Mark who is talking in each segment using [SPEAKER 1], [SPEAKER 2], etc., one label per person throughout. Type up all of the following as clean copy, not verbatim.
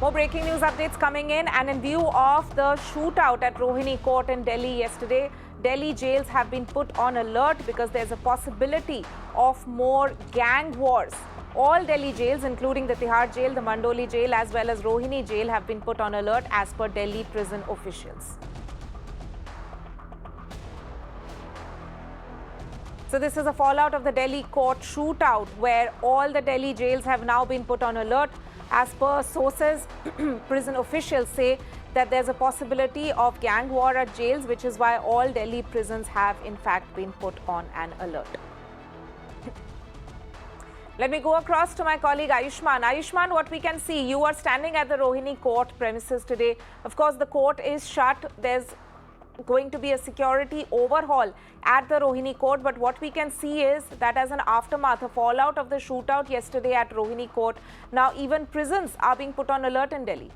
[SPEAKER 1] More breaking news updates coming in, and in view of the shootout at Rohini Court in Delhi yesterday, Delhi jails have been put on alert because there's a possibility of more gang wars. All Delhi jails, including the Tihar jail, the Mandoli jail, as well as Rohini jail, have been put on alert as per Delhi prison officials. So this is a fallout of the Delhi court shootout where all the Delhi jails have now been put on alert. As per sources, prison officials say that there's a possibility of gang war at jails, which is why all Delhi prisons have in fact been put on an alert. Let me go across to my colleague Ayushman. Ayushman, what we can see, you are standing at the Rohini court premises today. Of course, the court is shut. There's going to be a security overhaul at the Rohini court, but what we can see is that as an aftermath, a fallout of the shootout yesterday at Rohini court, now even prisons are being put on alert in Delhi.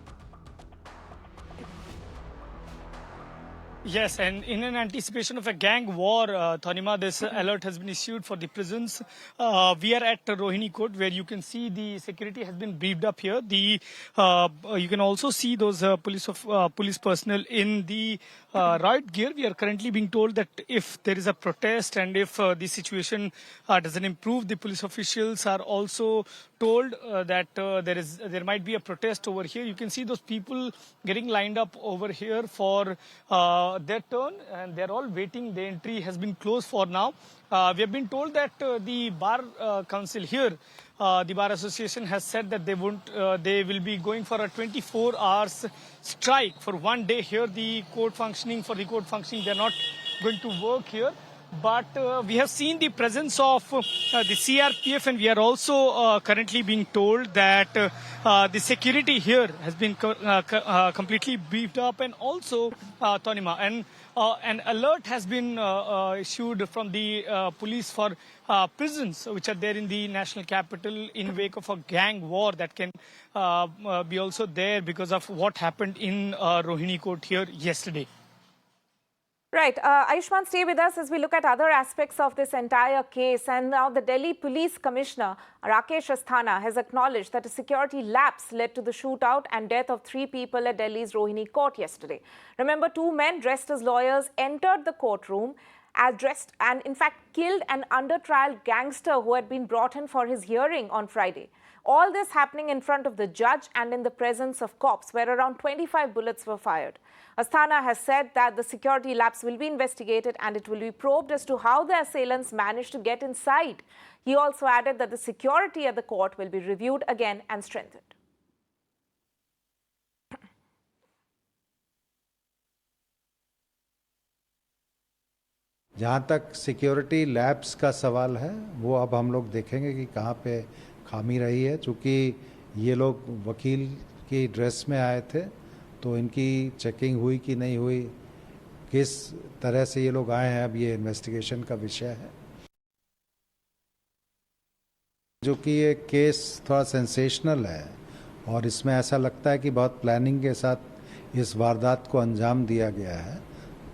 [SPEAKER 2] Yes, and in an anticipation of a gang war, Thanima, this alert has been issued for the prisons. We are at Rohini Court, where you can see the security has been beefed up here. You can also see those police personnel in the riot gear. We are currently being told that if there is a protest and if the situation doesn't improve, the police officials are also told that there might be a protest over here. You can see those people getting lined up over here for their turn, and they're all waiting. The entry has been closed for now. We have been told that the bar council here, the bar association, has said that they will be going for a 24 hours strike for one day here. The court functioning, they're not going to work here. But we have seen the presence of the CRPF, and we are also currently being told that the security here has been completely beefed up, and also, Thanima, and an alert has been issued from the police for prisons which are there in the national capital in wake of a gang war that can be also there because of what happened in Rohini Court here yesterday.
[SPEAKER 1] Right. Ayushman, stay with us as we look at other aspects of this entire case. And now the Delhi Police Commissioner, Rakesh Asthana, has acknowledged that a security lapse led to the shootout and death of 3 people at Delhi's Rohini court yesterday. Remember, 2 men dressed as lawyers entered the courtroom and in fact killed an under-trial gangster who had been brought in for his hearing on Friday. All this happening in front of the judge and in the presence of cops, where around 25 bullets were fired. Asthana has said that the security lapse will be investigated and it will be probed as to how the assailants managed to get inside. He also added that the security at the court will be reviewed again and strengthened.
[SPEAKER 3] जहाँ तक security labs का सवाल है, वो अब हम लोग देखेंगे कि कहाँ पे खामी रही है। चूँकि ये लोग वकील की ड्रेस में आए थे, तो इनकी चेकिंग हुई कि नहीं हुई, किस तरह से ये लोग आए हैं, अब ये इन्वेस्टिगेशन का विषय है। जो कि ये केस थोड़ा सेंसेशनल है और इसमें ऐसा लगता है कि बहुत प्लानिंग के साथ इस वारदात को अंजाम दिया गया है,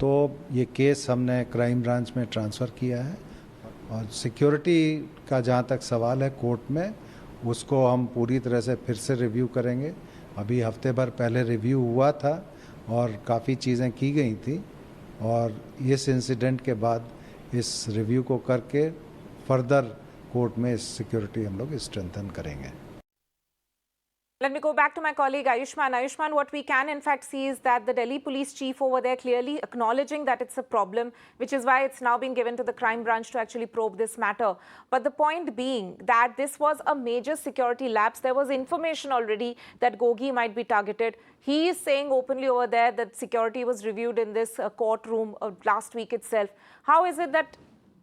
[SPEAKER 3] तो ये केस हमने क्राइम ब्रांच में ट्रांसफ़र किया है। और सिक्योरिटी का जहाँ तक सवाल है कोर्ट में, उसको हम पूरी तरह से फिर से रिव्यू करेंगे। अभी हफ्ते भर पहले रिव्यू हुआ था और काफ़ी चीज़ें की गई थी, और इस इंसिडेंट के बाद इस रिव्यू को करके फर्दर कोर्ट में इस सिक्योरिटी हम लोग स्ट्रेंथन करेंगे।
[SPEAKER 1] Let me go back to my colleague Ayushman. Ayushman, what we can in fact see is that the Delhi police chief over there clearly acknowledging that it's a problem, which is why it's now been given to the crime branch to actually probe this matter. But the point being that this was a major security lapse. There was information already that Gogi might be targeted. He is saying openly over there that security was reviewed in this courtroom last week itself. How is it that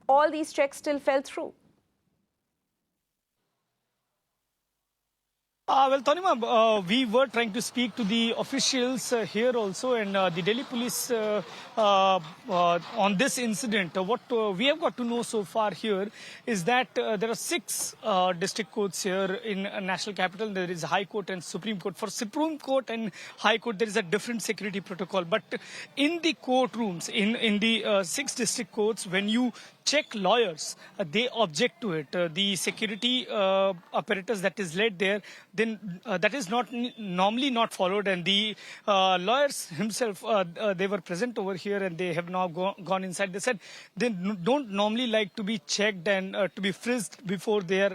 [SPEAKER 1] all these checks still fell through?
[SPEAKER 2] Well, Thanima, we were trying to speak to the officials here also, and the Delhi police on this incident. What we have got to know so far here is that there are 6 district courts here in national capital. There is High Court and Supreme Court. For Supreme Court and High Court, there is a different security protocol. But in the courtrooms, in the 6 district courts, when you check lawyers, they object to it. The security apparatus that is led there, then that is not normally not followed, and the lawyers himself, they were present over here and they have now gone inside. They said they don't normally like to be checked and to be frisked before they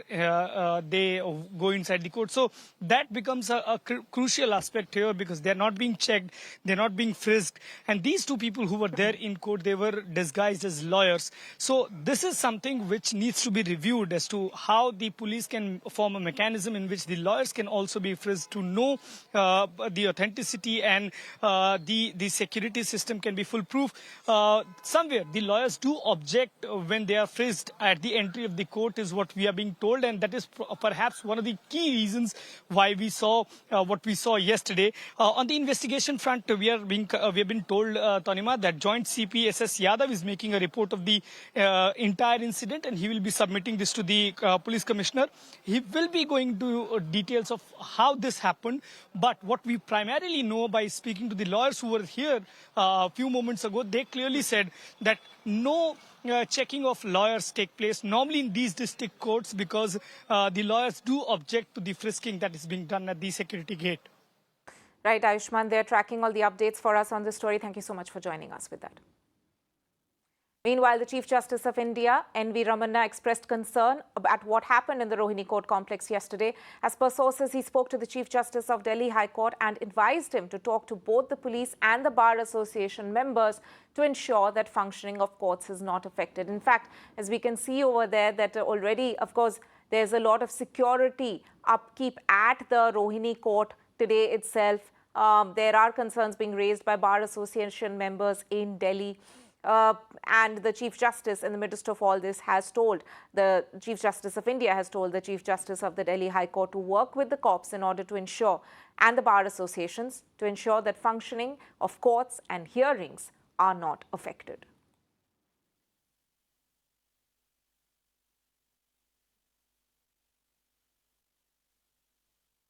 [SPEAKER 2] go inside the court. So that becomes a crucial aspect here, because they're not being checked, they're not being frisked, and these two people who were there in court, they were disguised as lawyers. So this is something which needs to be reviewed as to how the police can form a mechanism in which the lawyers can also be frisked to know the authenticity, and the security system can be foolproof. Somewhere the lawyers do object when they are frisked at the entry of the court, is what we are being told, and that is perhaps one of the key reasons why we saw what we saw yesterday. On the investigation front, we have been told, Tanima, that Joint CP SS Yadav is making a report of the entire incident, and he will be submitting this to the police commissioner. He will be going to details of how this happened, but what we primarily know by speaking to the lawyers who were here a few moments ago, they clearly said that no checking of lawyers take place normally in these district courts, because the lawyers do object to the frisking that is being done at the security gate.
[SPEAKER 1] Right, Ayushman, they're tracking all the updates for us on this story. Thank you so much for joining us with that. Meanwhile, the Chief Justice of India, N.V. Ramana, expressed concern about what happened in the Rohini Court complex yesterday. As per sources, he spoke to the Chief Justice of Delhi High Court and advised him to talk to both the police and the Bar Association members to ensure that functioning of courts is not affected. In fact, as we can see over there, that already, of course, there's a lot of security upkeep at the Rohini Court today itself. There are concerns being raised by Bar Association members in Delhi. And the Chief Justice, in the midst of all this, has told the Chief Justice of India has told the Chief Justice of the Delhi High Court to work with the cops in order to ensure, and the bar associations, to ensure that functioning of courts and hearings are not affected.